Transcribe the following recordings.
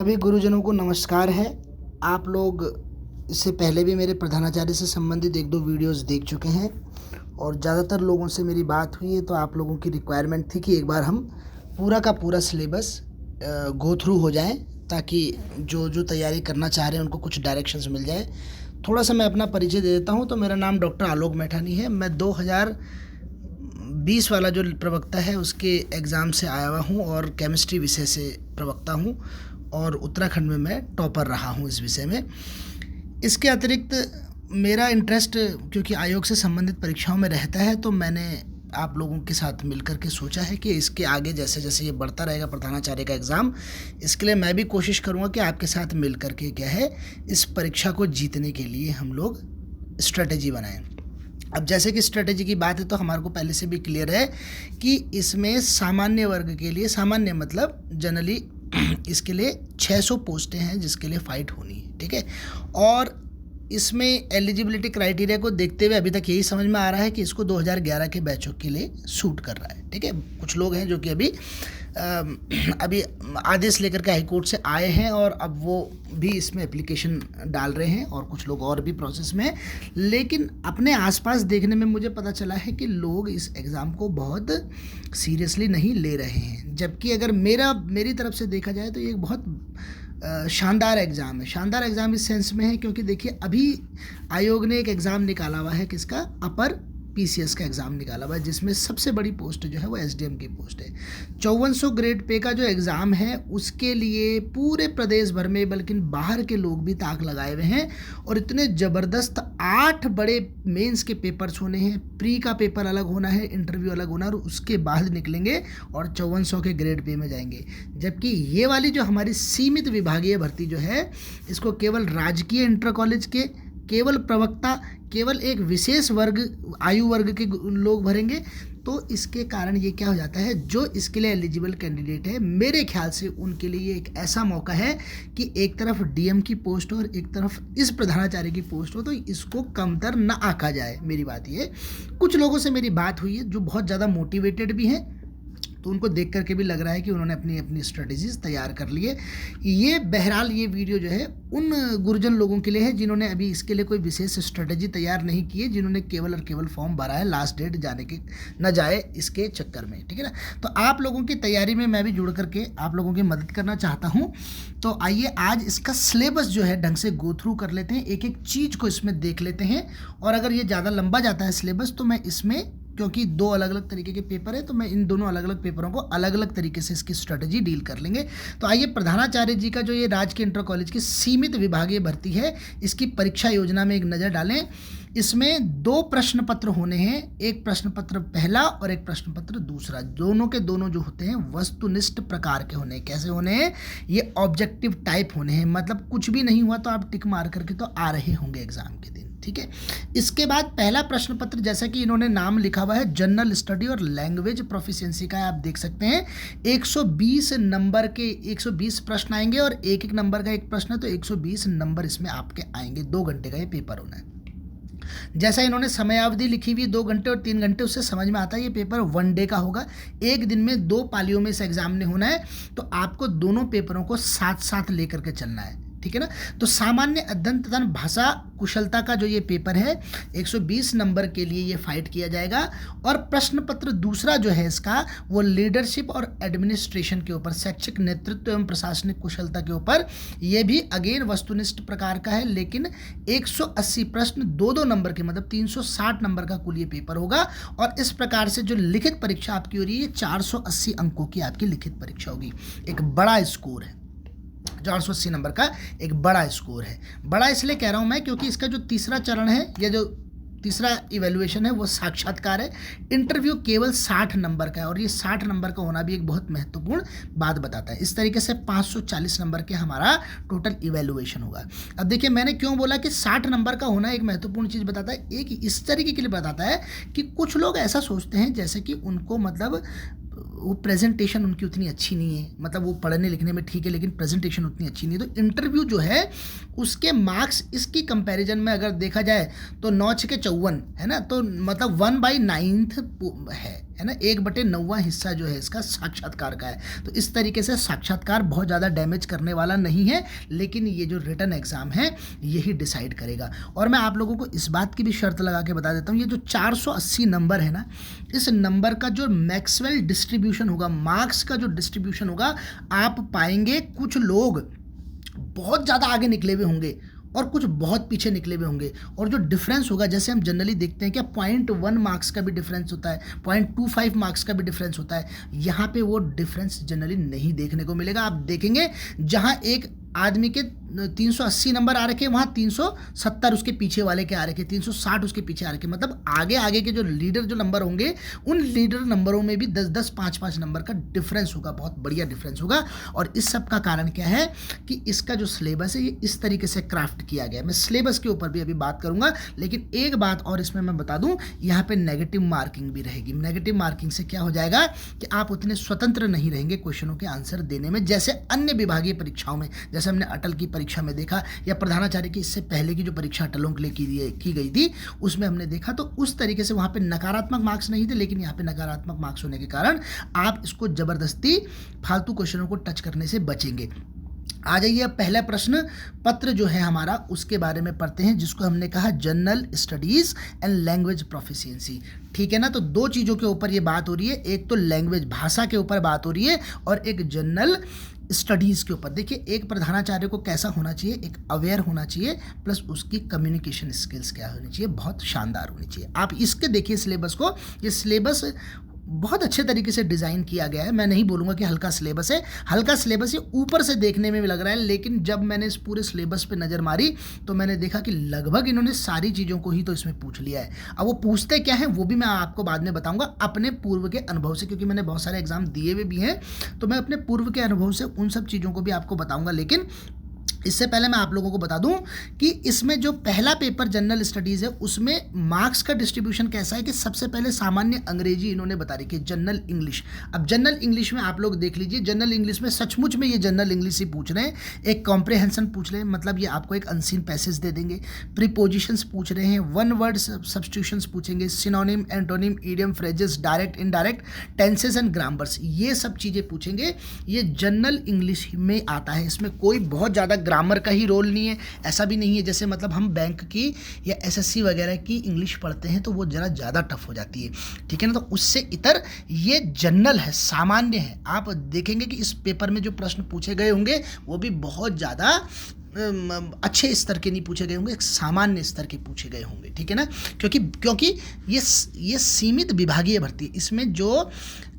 सभी गुरुजनों को नमस्कार है। आप लोग इससे पहले भी मेरे प्रधानाचार्य से संबंधित एक दो वीडियोस देख चुके हैं और ज़्यादातर लोगों से मेरी बात हुई है, तो आप लोगों की रिक्वायरमेंट थी कि एक बार हम पूरा का पूरा सिलेबस गो थ्रू हो जाएं, ताकि जो जो तैयारी करना चाह रहे हैं उनको कुछ डायरेक्शंस मिल जाए। थोड़ा सा मैं अपना परिचय दे देता हूं। तो मेरा नाम डॉक्टर आलोक मैठानी है। मैं 2020 वाला जो प्रवक्ता है उसके एग्ज़ाम से आया हुआ हूँ और केमिस्ट्री विषय से प्रवक्ता हूँ और उत्तराखंड में मैं टॉपर रहा हूँ इस विषय में। इसके अतिरिक्त मेरा इंटरेस्ट क्योंकि आयोग से संबंधित परीक्षाओं में रहता है, तो मैंने आप लोगों के साथ मिलकर के सोचा है कि इसके आगे जैसे जैसे ये बढ़ता रहेगा प्रधानाचार्य का एग्ज़ाम, इसके लिए मैं भी कोशिश करूँगा कि आपके साथ मिल कर के क्या है इस परीक्षा को जीतने के लिए हम लोग स्ट्रेटेजी बनाएं। अब जैसे कि स्ट्रेटेजी की बात है तो हमारे को पहले से भी क्लियर है कि इसमें सामान्य वर्ग के लिए, सामान्य मतलब जनरली इसके लिए 600 पोस्टें हैं जिसके लिए फ़ाइट होनी है, ठीक है। और इसमें एलिजिबिलिटी क्राइटेरिया को देखते हुए अभी तक यही समझ में आ रहा है कि इसको 2011 के बैचों के लिए सूट कर रहा है, ठीक है। कुछ लोग हैं जो कि अभी आदेश लेकर के हाईकोर्ट से आए हैं और अब वो भी इसमें एप्लीकेशन डाल रहे हैं और कुछ लोग और भी प्रोसेस में हैं। लेकिन अपने आसपास देखने में मुझे पता चला है कि लोग इस एग्ज़ाम को बहुत सीरियसली नहीं ले रहे हैं, जबकि अगर मेरी तरफ से देखा जाए तो ये एक बहुत शानदार एग्ज़ाम है। शानदार एग्ज़ाम इस सेंस में है क्योंकि देखिए अभी आयोग ने एक एग्ज़ाम निकाला हुआ है, किसका, अपर पीसीएस का एग्ज़ाम निकाला हुआ है, जिसमें सबसे बड़ी पोस्ट जो है वो एसडीएम की पोस्ट है। 5400 ग्रेड पे का जो एग्ज़ाम है उसके लिए पूरे प्रदेश भर में बल्कि बाहर के लोग भी ताक लगाए हुए हैं और इतने ज़बरदस्त 8 बड़े मेंस के पेपर्स होने हैं। प्री का पेपर अलग होना है, इंटरव्यू अलग होना है और उसके बाद निकलेंगे और 5400 के ग्रेड पे में जाएंगे। जबकि ये वाली जो हमारी सीमित विभागीय भर्ती जो है, इसको केवल राजकीय इंटर कॉलेज के केवल प्रवक्ता, केवल एक विशेष वर्ग, आयु वर्ग के लोग भरेंगे। तो इसके कारण ये क्या हो जाता है, जो इसके लिए एलिजिबल कैंडिडेट है मेरे ख्याल से उनके लिए ये एक ऐसा मौका है कि एक तरफ डीएम की पोस्ट हो और एक तरफ इस प्रधानाचार्य की पोस्ट हो, तो इसको कमतर ना आंका जाए। मेरी बात ये, कुछ लोगों से मेरी बात हुई है जो बहुत ज़्यादा मोटिवेटेड भी हैं, तो उनको देख करके भी लग रहा है कि उन्होंने अपनी अपनी स्ट्रेटजीज तैयार कर ली है। ये बहरहाल ये वीडियो जो है उन गुरुजन लोगों के लिए है जिन्होंने अभी इसके लिए कोई विशेष स्ट्रेटजी तैयार नहीं की है, जिन्होंने केवल और केवल फॉर्म भरा है लास्ट डेट जाने के न जाए इसके चक्कर में, ठीक है ना। तो आप लोगों की तैयारी में मैं भी जुड़ करके आप लोगों की मदद करना चाहता हूँ। तो आइए आज इसका सिलेबस जो है ढंग से गो थ्रू कर लेते हैं, एक एक चीज़ को इसमें देख लेते हैं। और अगर ये ज़्यादा लंबा जाता है सिलेबस तो मैं इसमें, क्योंकि दो अलग अलग तरीके के पेपर है, तो मैं इन दोनों अलग अलग पेपरों को अलग अलग तरीके से इसकी स्ट्रेटजी डील कर लेंगे। तो आइए प्रधानाचार्य जी का जो ये राजकीय इंटर कॉलेज की सीमित विभागीय भर्ती है, इसकी परीक्षा योजना में एक नज़र डालें। इसमें 2 प्रश्न पत्र होने हैं, एक प्रश्न पत्र पहला और एक प्रश्न पत्र दूसरा। दोनों के दोनों जो होते हैं वस्तुनिष्ठ प्रकार के होने हैं। कैसे होने हैं, ये ऑब्जेक्टिव टाइप होने हैं, मतलब कुछ भी नहीं हुआ तो आप टिक मार करके तो आ रहे होंगे एग्जाम के दिन, ठीक है। इसके बाद पहला प्रश्न पत्र, जैसा कि इन्होंने नाम लिखा हुआ है जनरल स्टडी और लैंग्वेज प्रोफिशिएंसी का है, आप देख सकते हैं 120 नंबर के 120 प्रश्न आएंगे और एक एक नंबर का एक प्रश्न है, तो 120 नंबर इसमें आपके आएंगे। 2 घंटे का ये पेपर होना है। जैसा इन्होंने समयावधि लिखी हुई 2 घंटे और 3 घंटे, उससे समझ में आता है ये पेपर 1 डे का होगा। एक दिन में 2 पालियों में इस एग्जाम ने होना है, तो आपको दोनों पेपरों को साथ साथ लेकर के चलना है, ठीक है ना। तो सामान्य अध्ययन तथा भाषा कुशलता का जो ये पेपर है 120 नंबर के लिए ये फाइट किया जाएगा। और प्रश्न पत्र दूसरा जो है इसका वो लीडरशिप और एडमिनिस्ट्रेशन के ऊपर, शैक्षिक नेतृत्व एवं प्रशासनिक कुशलता के ऊपर, ये भी अगेन वस्तुनिष्ठ प्रकार का है, लेकिन 180 प्रश्न 2-2 नंबर के, मतलब 360 नंबर का कुल ये पेपर होगा। और इस प्रकार से जो लिखित परीक्षा आपकी हो रही है 480 अंकों की आपकी लिखित परीक्षा होगी। एक बड़ा स्कोर है, 480 नंबर का एक बड़ा स्कोर है। बड़ा इसलिए कह रहा हूं मैं क्योंकि इसका जो तीसरा चरण है या जो तीसरा इवैल्यूएशन है वो साक्षात्कार है। इंटरव्यू केवल 60 नंबर का है और ये 60 नंबर का होना भी एक बहुत महत्वपूर्ण बात बताता है। इस तरीके से 540 नंबर के हमारा टोटल इवैल्यूएशन होगा। अब देखिए मैंने क्यों बोला कि 60 नंबर का होना एक महत्वपूर्ण चीज़ बताता है, एक इस तरीके के लिए बताता है कि कुछ लोग ऐसा सोचते हैं जैसे कि उनको मतलब वो प्रेजेंटेशन उनकी उतनी अच्छी नहीं है, मतलब वो पढ़ने लिखने में ठीक है लेकिन प्रेजेंटेशन उतनी अच्छी नहीं है। तो इंटरव्यू जो है उसके मार्क्स इसकी कंपैरिजन में अगर देखा जाए तो 9×54 है ना, तो मतलब 1/9 है ना, 1/9 हिस्सा जो है इसका साक्षात्कार का है। तो इस तरीके से साक्षात्कार बहुत ज़्यादा डैमेज करने वाला नहीं है, लेकिन ये जो रिटन एग्ज़ाम है यही डिसाइड करेगा। और मैं आप लोगों को इस बात की भी शर्त लगा के बता देता हूँ, ये जो 480 नंबर है ना, इस नंबर का जो मैक्सवेल डिस्ट्रीब्यूशन होगा, मार्क्स का जो डिस्ट्रीब्यूशन होगा, आप पाएंगे कुछ लोग बहुत ज़्यादा आगे निकले हुए होंगे और कुछ बहुत पीछे निकले हुए होंगे। और जो डिफरेंस होगा, जैसे हम जनरली देखते हैं क्या 0.1 मार्क्स का भी डिफरेंस होता है, 0.25 मार्क्स का भी डिफरेंस होता है, यहाँ पे वो डिफरेंस जनरली नहीं देखने को मिलेगा। आप देखेंगे जहाँ एक आदमी के 380 नंबर आ रखे, वहाँ 370 उसके पीछे वाले के आ रखे, 360 उसके पीछे आ रखे, मतलब आगे आगे के जो लीडर जो नंबर होंगे उन लीडर नंबरों में भी 10-10, 5-5 नंबर का डिफरेंस होगा, बहुत बढ़िया डिफरेंस होगा। और इस सब का कारण क्या है कि इसका जो सिलेबस है ये इस तरीके से क्राफ्ट किया गया है। मैं सिलेबस के ऊपर भी अभी बात करूंगा, लेकिन एक बात और इसमें मैं बता दूं, यहाँ पे नेगेटिव मार्किंग भी रहेगी। नेगेटिव मार्किंग से क्या हो जाएगा कि आप उतने स्वतंत्र नहीं रहेंगे क्वेश्चनों के आंसर देने में, जैसे अन्य विभागीय परीक्षाओं में, जैसे हमने अटल की परीक्षा में देखा या प्रधानाचार्य की इससे पहले की जो परीक्षा अटलों के लिए की गई थी उसमें हमने देखा, तो उस तरीके से वहां पे नकारात्मक मार्क्स नहीं थे, लेकिन यहाँ पे नकारात्मक मार्क्स होने के कारण आप इसको जबरदस्ती फालतू क्वेश्चनों को टच करने से बचेंगे। आ जाइए अब पहला प्रश्न पत्र जो है हमारा उसके बारे में पढ़ते हैं, जिसको हमने कहा general studies and language proficiency. ठीक है ना, तो दो चीज़ों के ऊपर ये बात हो रही है, एक तो लैंग्वेज भाषा के ऊपर बात हो रही है और एक जनरल स्टडीज़ के ऊपर। देखिए एक प्रधानाचार्य को कैसा होना चाहिए, एक अवेयर होना चाहिए, प्लस उसकी कम्युनिकेशन स्किल्स क्या होनी चाहिए, बहुत शानदार होनी चाहिए। आप इसके देखिए सिलेबस को, ये सिलेबस बहुत अच्छे तरीके से डिज़ाइन किया गया है। मैं नहीं बोलूँगा कि हल्का सिलेबस है, हल्का सिलेबस ये ऊपर से देखने में भी लग रहा है, लेकिन जब मैंने इस पूरे सिलेबस पे नज़र मारी तो मैंने देखा कि लगभग इन्होंने सारी चीज़ों को ही तो इसमें पूछ लिया है। अब वो पूछते क्या है वो भी मैं आपको बाद में बताऊँगा अपने पूर्व के अनुभव से, क्योंकि मैंने बहुत सारे एग्जाम दिए हुए भी हैं, तो मैं अपने पूर्व के अनुभव से उन सब चीज़ों को भी आपको बताऊँगा। लेकिन इससे पहले मैं आप लोगों को बता दूं कि इसमें जो पहला पेपर जनरल स्टडीज़ है उसमें मार्क्स का डिस्ट्रीब्यूशन कैसा है कि सबसे पहले सामान्य अंग्रेजी इन्होंने बता रही कि जनरल इंग्लिश। अब जनरल इंग्लिश में आप लोग देख लीजिए, जनरल इंग्लिश में सचमुच में ये जनरल इंग्लिश ही पूछ रहे हैं, एक कॉम्प्रिहेंशन पूछ रहे हैं, मतलब ये आपको एक अनसीन पैसेज दे देंगे, प्रीपोजिशंस पूछ रहे हैं, वन वर्ड सब्स्टिट्यूशंस पूछेंगे, synonym, antonym, idiom, phrases, direct, indirect, tenses and grammars, ये सब चीज़ें पूछेंगे। ये जनरल इंग्लिश में आता है, इसमें कोई बहुत ज़्यादा ग्रामर का ही रोल नहीं है, ऐसा भी नहीं है जैसे मतलब हम बैंक की या एसएससी वगैरह की इंग्लिश पढ़ते हैं तो वो ज़रा ज़्यादा टफ हो जाती है। ठीक है ना, तो उससे इतर ये जनरल है, सामान्य है। आप देखेंगे कि इस पेपर में जो प्रश्न पूछे गए होंगे वो भी बहुत ज़्यादा अच्छे स्तर के नहीं पूछे गए होंगे, एक सामान्य स्तर के पूछे गए होंगे। ठीक है ना, क्योंकि ये सीमित विभागीय भर्ती, इसमें जो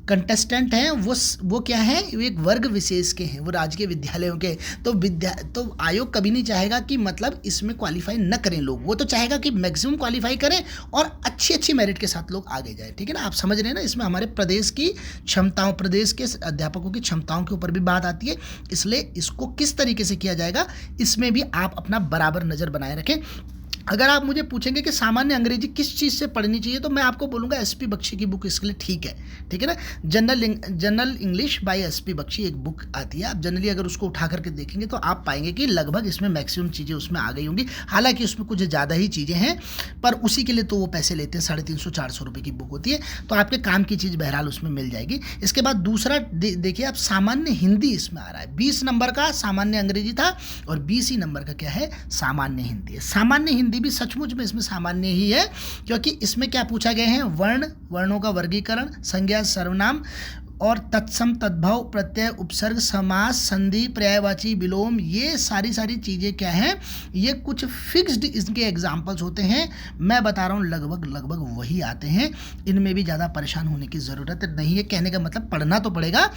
कंटेस्टेंट हैं वो क्या है, वो एक वर्ग विशेष के हैं, वो राजकीय विद्यालयों के। तो आयोग कभी नहीं चाहेगा कि मतलब इसमें क्वालिफाई न करें लोग, वो तो चाहेगा कि मैक्सिमम क्वालिफाई करें और अच्छी मेरिट के साथ लोग आगे जाए। ठीक है ना, आप समझ रहे हैं ना, इसमें हमारे प्रदेश की क्षमताओं, प्रदेश के अध्यापकों की क्षमताओं के ऊपर भी बात आती है, इसलिए इसको किस तरीके से किया जाएगा इसमें भी आप अपना बराबर नज़र बनाए रखें। अगर आप मुझे पूछेंगे कि सामान्य अंग्रेजी किस चीज़ से पढ़नी चाहिए तो मैं आपको बोलूँगा एसपी बख्शी की बुक इसके लिए ठीक है। ठीक है ना, general English by S P Bakshi एक बुक आती है, आप जनरली अगर उसको उठा करके देखेंगे तो आप पाएंगे कि लगभग इसमें मैक्सिमम चीज़ें उसमें आ गई होंगी। हालांकि उसमें कुछ ज़्यादा ही चीज़ें हैं, पर उसी के लिए तो वो पैसे लेते हैं, 350-400 रुपये की बुक होती है, तो आपके काम की चीज़ बहरहाल उसमें मिल जाएगी। इसके बाद दूसरा देखिए आप, सामान्य हिंदी इसमें आ रहा है, 20 नंबर का सामान्य अंग्रेजी था और 20 ही नंबर का क्या है, सामान्य हिंदी है। सामान्य हिंदी भी सचमुच में इसमें सामान्य ही है, क्योंकि इसमें क्या पूछा गया है, वर्णों का वर्गीकरण, संज्ञा, सर्वनाम और तत्सम, तद्भव, प्रत्यय, उपसर्ग, समास, संधि, पर्यायवाची, विलोम, ये सारी चीज़ें क्या हैं, ये कुछ फिक्स्ड इनके एग्जाम्पल्स होते हैं। मैं बता रहा हूँ लगभग वही आते हैं, इनमें भी ज़्यादा परेशान होने की ज़रूरत नहीं है। कहने का मतलब पढ़ना तो पड़ेगा,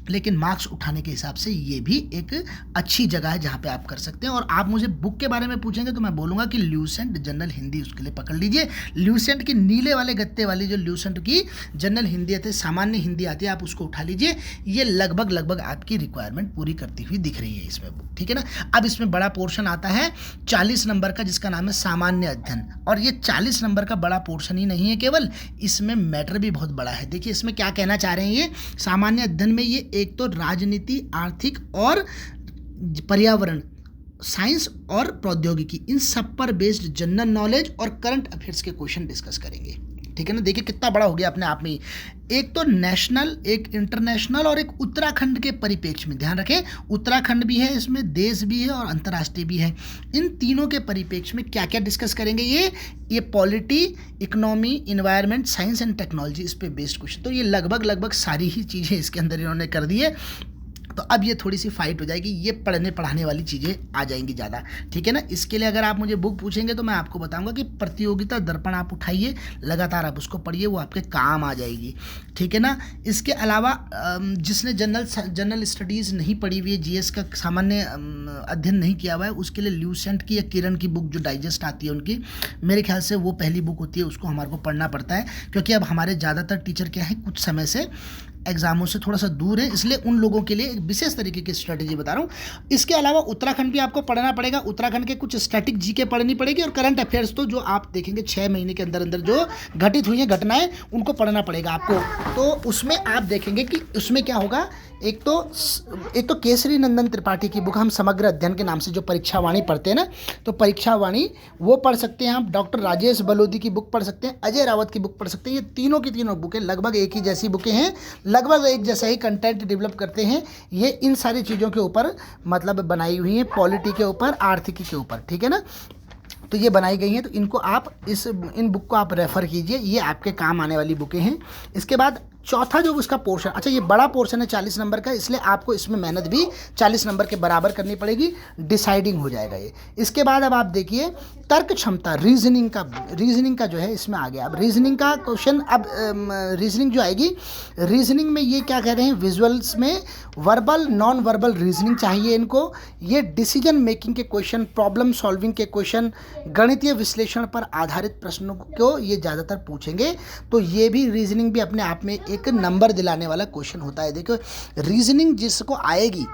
लेकिन मार्क्स उठाने के हिसाब से ये भी एक अच्छी जगह है जहाँ पे आप कर सकते हैं। और आप मुझे बुक के बारे में पूछेंगे तो मैं बोलूँगा कि ल्यूसेंट जनरल हिंदी उसके लिए पकड़ लीजिए। ल्यूसेंट की नीले वाले गत्ते वाली जो ल्यूसेंट की जनरल हिंदी आती है, सामान्य हिंदी आती है, आप उसको उठा लीजिए। ये लगभग आपकी रिक्वायरमेंट पूरी करती हुई दिख रही है इसमें बुक, ठीक है ना। अब इसमें बड़ा पोर्शन आता है 40 नंबर का, जिसका नाम है सामान्य अध्ययन। और ये 40 नंबर का बड़ा पोर्शन ही नहीं है केवल, इसमें मैटर भी बहुत बड़ा है। देखिए इसमें क्या कहना चाह रहे हैं ये सामान्य अध्ययन में, ये एक तो राजनीति, आर्थिक और पर्यावरण, साइंस और प्रौद्योगिकी, इन सब पर बेस्ड जनरल नॉलेज और करंट अफेयर्स के क्वेश्चन डिस्कस करेंगे, ठीक है ना। देखिए कितना बड़ा हो गया अपने आप में ही। एक तो नेशनल, एक इंटरनेशनल और एक उत्तराखंड के परिप्रेक्ष्य में, ध्यान रखें उत्तराखंड भी है इसमें, देश भी है और अंतर्राष्ट्रीय भी है। इन तीनों के परिप्रेक्ष्य में क्या क्या डिस्कस करेंगे ये polity, economy, environment, science and technology, इस पे बेस्ड क्वेश्चन। तो ये लगभग सारी ही चीज़ें इसके अंदर इन्होंने कर दी है। तो अब ये थोड़ी सी फाइट हो जाएगी, ये पढ़ने पढ़ाने वाली चीज़ें आ जाएंगी ज़्यादा, ठीक है ना। इसके लिए अगर आप मुझे बुक पूछेंगे तो मैं आपको बताऊंगा कि प्रतियोगिता दर्पण आप उठाइए, लगातार आप उसको पढ़िए, वो आपके काम आ जाएगी, ठीक है ना। इसके अलावा जिसने जनरल स्टडीज़ नहीं पढ़ी हुई है, जीएस का सामान्य अध्ययन नहीं किया हुआ है, उसके लिए ल्यूसेंट की या किरण की बुक जो डाइजेस्ट आती है उनकी, मेरे ख्याल से वो पहली बुक होती है, उसको हमारे को पढ़ना पड़ता है। क्योंकि अब हमारे ज़्यादातर टीचर क्या है, कुछ समय से एग्जामों से थोड़ा सा दूर है, इसलिए उन लोगों के लिए एक विशेष तरीके की स्ट्रेटेजी बता रहा हूँ। इसके अलावा उत्तराखंड भी आपको पढ़ना पड़ेगा, उत्तराखंड के कुछ स्टैटिक जीके पढ़नी पड़ेगी, और करंट अफेयर्स तो जो आप देखेंगे 6 महीने के अंदर अंदर जो घटित हुई हैं घटनाएं, उनको पढ़ना पड़ेगा आपको। तो उसमें आप देखेंगे कि उसमें क्या होगा, एक तो केसरी नंदन त्रिपाठी की बुक हम समग्र अध्ययन के नाम से जो परीक्षा वाणी पढ़ते हैं ना, तो परीक्षा वाणी वो पढ़ सकते हैं आप। डॉक्टर राजेश बलोदी की बुक पढ़ सकते हैं, अजय रावत की बुक पढ़ सकते हैं। ये तीनों की तीनों बुकें लगभग एक ही जैसी बुकें हैं, लगभग एक जैसा ही कंटेंट डेवलप करते हैं। ये इन सारी चीज़ों के ऊपर मतलब बनाई हुई हैं, पॉलिटी के ऊपर, आर्थिकी के ऊपर, ठीक है ना। तो ये बनाई गई हैं, तो इनको आप इन बुक को आप रेफ़र कीजिए, ये आपके काम आने वाली बुकें हैं। इसके बाद चौथा जो उसका पोर्शन, अच्छा ये बड़ा पोर्शन है 40 नंबर का, इसलिए आपको इसमें मेहनत भी 40 नंबर के बराबर करनी पड़ेगी, डिसाइडिंग हो जाएगा ये। इसके बाद अब आप देखिए तर्क क्षमता, रीजनिंग का जो है इसमें आ गया। अब रीजनिंग का क्वेश्चन, अब रीजनिंग जो आएगी, रीजनिंग में ये क्या कह रहे हैं, विजुअल्स में वर्बल, नॉन वर्बल रीजनिंग चाहिए इनको। ये डिसीजन मेकिंग के क्वेश्चन, प्रॉब्लम सॉल्विंग के क्वेश्चन, गणितीय विश्लेषण पर आधारित प्रश्नों को ये ज़्यादातर पूछेंगे। तो ये भी रीजनिंग भी अपने आप में एक नंबर दिलाने वाला क्वेश्चन होता है। देखो रीजनिंग जिसको आएगी,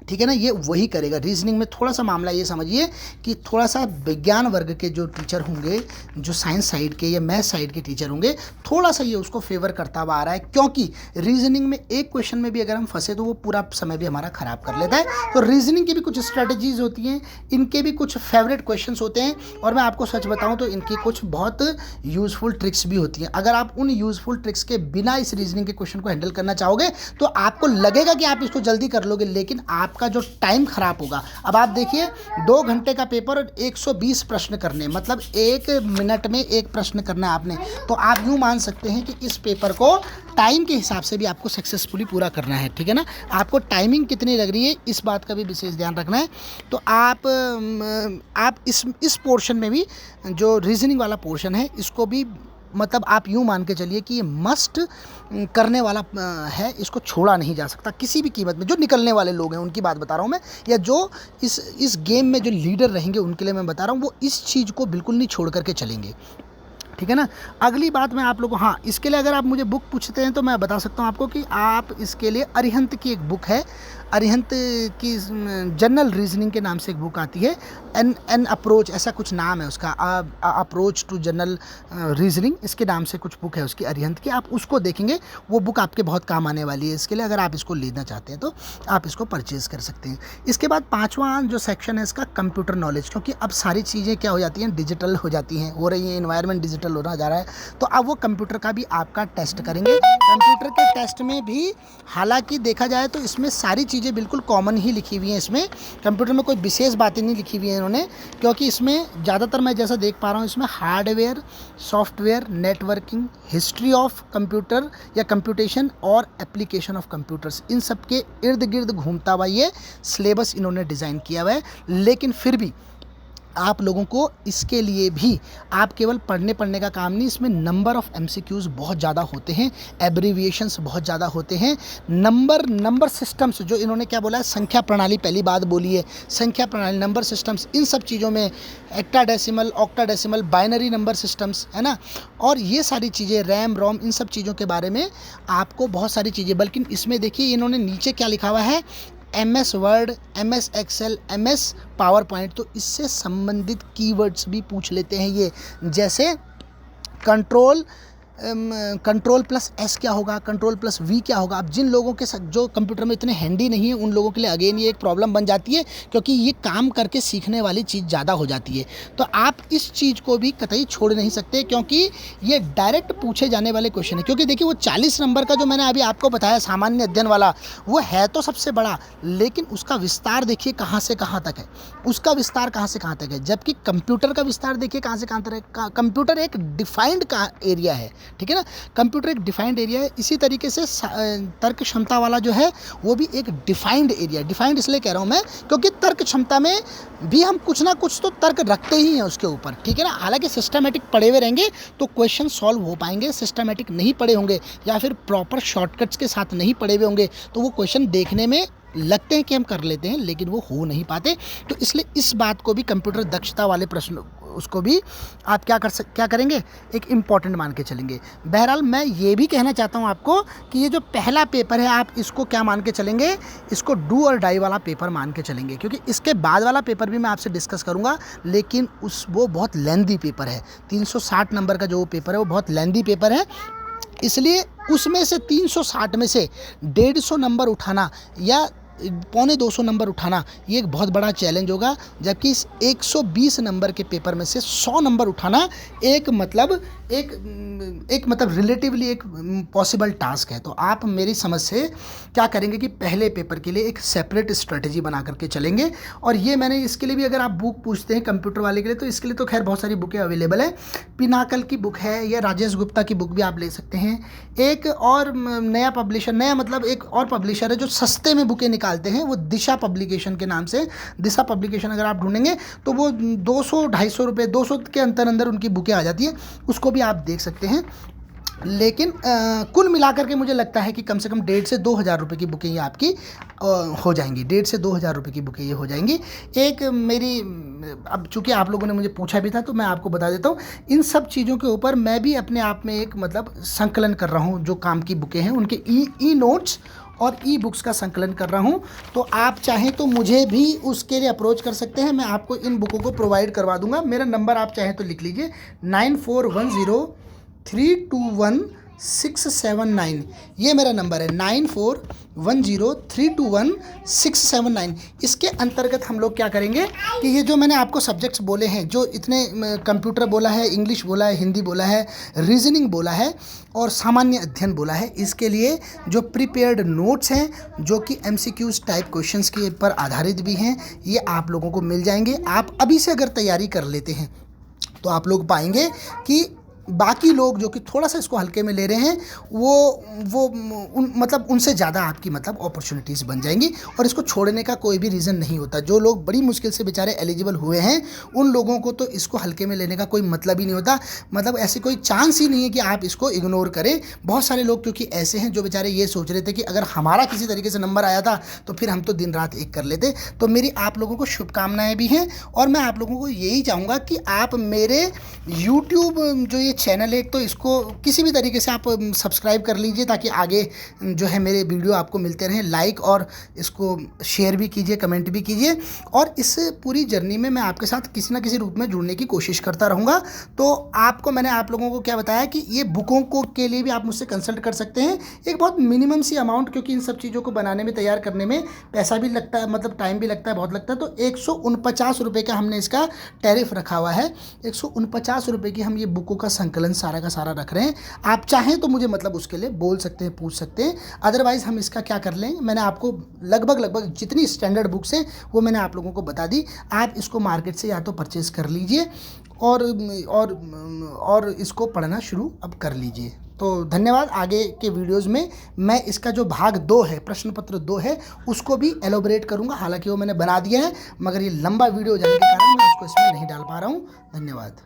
ठीक है ना, ये वही करेगा। रीजनिंग में थोड़ा सा मामला ये समझिए कि थोड़ा सा विज्ञान वर्ग के जो टीचर होंगे, जो साइंस साइड के या मैथ साइड के टीचर होंगे, थोड़ा सा ये उसको फेवर करता हुआ आ रहा है। क्योंकि रीजनिंग में एक क्वेश्चन में भी अगर हम फंसे तो वो पूरा समय भी हमारा ख़राब कर लेता है। तो रीजनिंग की भी कुछ स्ट्रेटजीज़ होती हैं, इनके भी कुछ फेवरेट क्वेश्चन होते हैं, और मैं आपको सच बताऊँ तो इनकी कुछ बहुत यूज़फुल ट्रिक्स भी होती हैं। अगर आप उन यूज़फुल ट्रिक्स के बिना इस रीजनिंग के क्वेश्चन को हैंडल करना चाहोगे तो आपको लगेगा कि आप इसको जल्दी कर लोगे, लेकिन आपका जो टाइम खराब होगा। अब आप देखिए 2 घंटे का पेपर और 120 प्रश्न करने, मतलब 1 मिनट में 1 प्रश्न करना है आपने, तो आप यूँ मान सकते हैं कि इस पेपर को टाइम के हिसाब से भी आपको सक्सेसफुली पूरा करना है, ठीक है ना। आपको टाइमिंग कितनी लग रही है इस बात का भी विशेष ध्यान रखना है। तो आप इस पोर्शन में भी, जो रीजनिंग वाला पोर्शन है, इसको भी मतलब आप यूँ मान के चलिए कि ये मस्ट करने वाला है, इसको छोड़ा नहीं जा सकता किसी भी कीमत में। जो निकलने वाले लोग हैं उनकी बात बता रहा हूँ मैं, या जो इस गेम में जो लीडर रहेंगे उनके लिए मैं बता रहा हूँ, वो इस चीज़ को बिल्कुल नहीं छोड़ करके चलेंगे, ठीक है ना। अगली बात मैं आप लोगों को, हाँ, इसके लिए अगर आप मुझे बुक पूछते हैं तो मैं बता सकता हूँ आपको कि आप इसके लिए अरिहंत की एक बुक है, अरिहंत की जनरल रीजनिंग के नाम से एक बुक आती है, एन अप्रोच, ऐसा कुछ नाम है उसका, अप्रोच टू जनरल रीजनिंग, इसके नाम से कुछ बुक है उसकी, अरिहंत की। आप उसको देखेंगे, वो बुक आपके बहुत काम आने वाली है इसके लिए। अगर आप इसको लेना चाहते हैं तो आप इसको परचेज़ कर सकते हैं। इसके बाद 5वां जो सेक्शन है इसका, कंप्यूटर नॉलेज, क्योंकि अब सारी चीज़ें क्या हो जाती हैं, डिजिटल हो जाती हैं, हो रही हैं, इन्वायरमेंट डिजिटल होना जा रहा है। तो अब वो कंप्यूटर का भी आपका टेस्ट करेंगे। कंप्यूटर के टेस्ट में भी हालांकि देखा जाए तो इसमें सारी चीज़ें बिल्कुल कॉमन ही लिखी हुई हैं। इसमें कंप्यूटर में कोई विशेष बातें नहीं लिखी हुई हैं इन्होंने, क्योंकि इसमें ज़्यादातर मैं जैसा देख पा रहा हूँ, इसमें hardware, software, networking, history of computer या कंप्यूटेशन और एप्लीकेशन ऑफ कंप्यूटर्स, इन सब के इर्द गिर्द घूमता हुआ ये सिलेबस इन्होंने डिज़ाइन किया हुआ है। लेकिन फिर भी आप लोगों को इसके लिए भी आप केवल पढ़ने का काम नहीं, इसमें नंबर ऑफ़ MCQs बहुत ज़्यादा होते हैं, एब्रीविएशंस बहुत ज़्यादा होते हैं, नंबर सिस्टम्स जो इन्होंने क्या बोला है, संख्या प्रणाली पहली बात बोली है, संख्या प्रणाली, नंबर सिस्टम्स, इन सब चीज़ों में हेक्साडेसिमल, ऑक्टाडेसिमल, बाइनरी नंबर सिस्टम्स, है ना, और ये सारी चीज़ें, रैम रोम, इन सब चीज़ों के बारे में आपको बहुत सारी चीज़ें, बल्कि इसमें देखिए इन्होंने नीचे क्या लिखा हुआ है, MS word, MS excel, MS PowerPoint, तो इससे संबंधित कीवर्ड्स भी पूछ लेते हैं ये, जैसे कंट्रोल प्लस S क्या होगा, कंट्रोल प्लस V क्या होगा। अब जिन लोगों के जो कंप्यूटर में इतने हैंडी नहीं है उन लोगों के लिए अगेन ये एक प्रॉब्लम बन जाती है, क्योंकि ये काम करके सीखने वाली चीज़ ज़्यादा हो जाती है। तो आप इस चीज़ को भी कतई छोड़ नहीं सकते, क्योंकि ये डायरेक्ट पूछे जाने वाले क्वेश्चन है। क्योंकि देखिए वो 40 नंबर का जो मैंने अभी आपको बताया सामान्य अध्ययन वाला, वो है तो सबसे बड़ा, लेकिन उसका विस्तार देखिए कहाँ से कहाँ तक है, उसका विस्तार कहाँ से कहाँ तक है। जबकि कंप्यूटर का विस्तार देखिए कहाँ से कहाँ तक है। कंप्यूटर एक डिफाइंड का एरिया है, ठीक है ना, कंप्यूटर एक डिफाइंड एरिया है। इसी तरीके से तर्क क्षमता वाला जो है वो भी एक डिफाइंड एरिया, डिफाइंड इसलिए कह रहा हूँ मैं क्योंकि तर्क क्षमता में भी हम कुछ ना कुछ तो तर्क रखते ही हैं उसके ऊपर, ठीक है ना। हालांकि सिस्टमेटिक पढ़े हुए रहेंगे तो क्वेश्चन सॉल्व हो पाएंगे, सिस्टमेटिक नहीं पढ़े होंगे या फिर प्रॉपर शॉर्टकट्स के साथ नहीं पढ़े हुए होंगे तो वो क्वेश्चन देखने में लगते हैं कि हम कर लेते हैं, लेकिन वो हो नहीं पाते। तो इसलिए इस बात को भी कंप्यूटर दक्षता वाले प्रश्न उसको भी आप क्या करेंगे, एक इम्पॉर्टेंट मान के चलेंगे। बहरहाल मैं ये भी कहना चाहता हूँ आपको कि ये जो पहला पेपर है आप इसको क्या मान के चलेंगे, इसको डू और डाई वाला पेपर मान के चलेंगे, क्योंकि इसके बाद वाला पेपर भी मैं आपसे डिस्कस करूँगा, लेकिन वो बहुत लेंदी पेपर है। 360 नंबर का जो वो पेपर है वो बहुत लेंदी पेपर है, इसलिए उसमें से 360 में से 150 नंबर उठाना या 250 नंबर उठाना ये एक बहुत बड़ा चैलेंज होगा। जबकि इस 120 नंबर के पेपर में से 100 नंबर उठाना एक मतलब रिलेटिवली एक पॉसिबल टास्क है। तो आप मेरी समझ से क्या करेंगे कि पहले पेपर के लिए एक सेपरेट स्ट्रेटजी बना करके चलेंगे। और ये मैंने इसके लिए भी, अगर आप बुक पूछते हैं कंप्यूटर वाले के लिए, तो इसके लिए तो खैर बहुत सारी बुकें अवेलेबल है। पिनाकल की बुक है या राजेश गुप्ता की बुक भी आप ले सकते हैं। एक और नया पब्लिशर है जो सस्ते में बुकें निकालते हैं, वो दिशा पब्लिकेशन के नाम से, दिशा पब्लिकेशन अगर आप ढूंढेंगे तो वो 200-250 रुपये, 200 के अंदर उनकी बुकें आ जाती है, उसको भी आप देख सकते हैं। लेकिन कुल मिलाकर के मुझे लगता है कि कम से कम 1,500 से 2,000 रुपये की बुकें ये आपकी हो जाएंगी, 1,500 से 2,000 रुपये की बुकें ये हो जाएंगी। एक मेरी, अब चूँकि आप लोगों ने मुझे पूछा भी था तो मैं आपको बता देता हूँ, इन सब चीज़ों के ऊपर मैं भी अपने आप में एक संकलन कर रहा हूँ। जो काम की बुकें हैं उनके ई नोट्स और ई बुक्स का संकलन कर रहा हूँ। तो आप चाहें तो मुझे भी उसके लिए अप्रोच कर सकते हैं, मैं आपको इन बुकों को प्रोवाइड करवा दूंगा। मेरा नंबर आप चाहें तो लिख लीजिए, 9410321679, ये मेरा नंबर है, 9410321679। इसके अंतर्गत हम लोग क्या करेंगे कि ये जो मैंने आपको सब्जेक्ट्स बोले हैं, जो इतने कंप्यूटर बोला है, इंग्लिश बोला है, हिंदी बोला है, रीजनिंग बोला है और सामान्य अध्ययन बोला है, इसके लिए जो प्रिपेयर्ड नोट्स हैं जो कि MCQs टाइप क्वेश्चंस के ऊपर आधारित भी हैं, ये आप लोगों को मिल जाएंगे। आप अभी से अगर तैयारी कर लेते हैं तो आप लोग पाएंगे कि बाकी लोग जो कि थोड़ा सा इसको हल्के में ले रहे हैं उनसे ज़्यादा आपकी अपॉर्चुनिटीज़ बन जाएंगी। और इसको छोड़ने का कोई भी रीज़न नहीं होता। जो लोग बड़ी मुश्किल से बेचारे एलिजिबल हुए हैं उन लोगों को तो इसको हल्के में लेने का कोई मतलब ही नहीं होता, ऐसे कोई चांस ही नहीं है कि आप इसको इग्नोर करें। बहुत सारे लोग क्योंकि ऐसे हैं जो बेचारे ये सोच रहे थे कि अगर हमारा किसी तरीके से नंबर आया था तो फिर हम तो दिन रात एक कर लेते। तो मेरी आप लोगों को शुभकामनाएँ भी हैं और मैं आप लोगों को यही चाहूँगा कि आप मेरे यूट्यूब जो ये चैनल है, एक तो इसको किसी भी तरीके से आप सब्सक्राइब कर लीजिए ताकि आगे जो है मेरे वीडियो आपको मिलते रहें। लाइक और इसको शेयर भी कीजिए, कमेंट भी कीजिए। और इस पूरी जर्नी में मैं आपके साथ किसी ना किसी रूप में जुड़ने की कोशिश करता रहूँगा। तो मैंने आप लोगों को क्या बताया कि ये बुकों को के लिए भी आप मुझसे कंसल्ट कर सकते हैं। एक बहुत मिनिमम सी अमाउंट, क्योंकि इन सब चीज़ों को बनाने में, तैयार करने में पैसा भी लगता है, टाइम भी लगता है, बहुत लगता है। तो 149 रुपये का हमने इसका टैरिफ रखा हुआ है। 149 रुपये की हम ये बुकों का संकलन सारा का सारा रख रहे हैं। आप चाहें तो मुझे उसके लिए बोल सकते हैं, पूछ सकते हैं। अदरवाइज़ हम इसका क्या कर लें, मैंने आपको लगभग जितनी स्टैंडर्ड बुक्स हैं वो मैंने आप लोगों को बता दी। आप इसको मार्केट से या तो परचेज कर लीजिए और इसको पढ़ना शुरू अब कर लीजिए। तो धन्यवाद। आगे के वीडियोज़ में मैं इसका जो भाग 2 है, प्रश्न पत्र 2 है, उसको भी एलोबरेट करूँगा। हालांकि वो मैंने बना दिया है, मगर ये लंबा वीडियो हो जाने के कारण मैं उसको इसमें नहीं डाल पा रहा हूँ। धन्यवाद।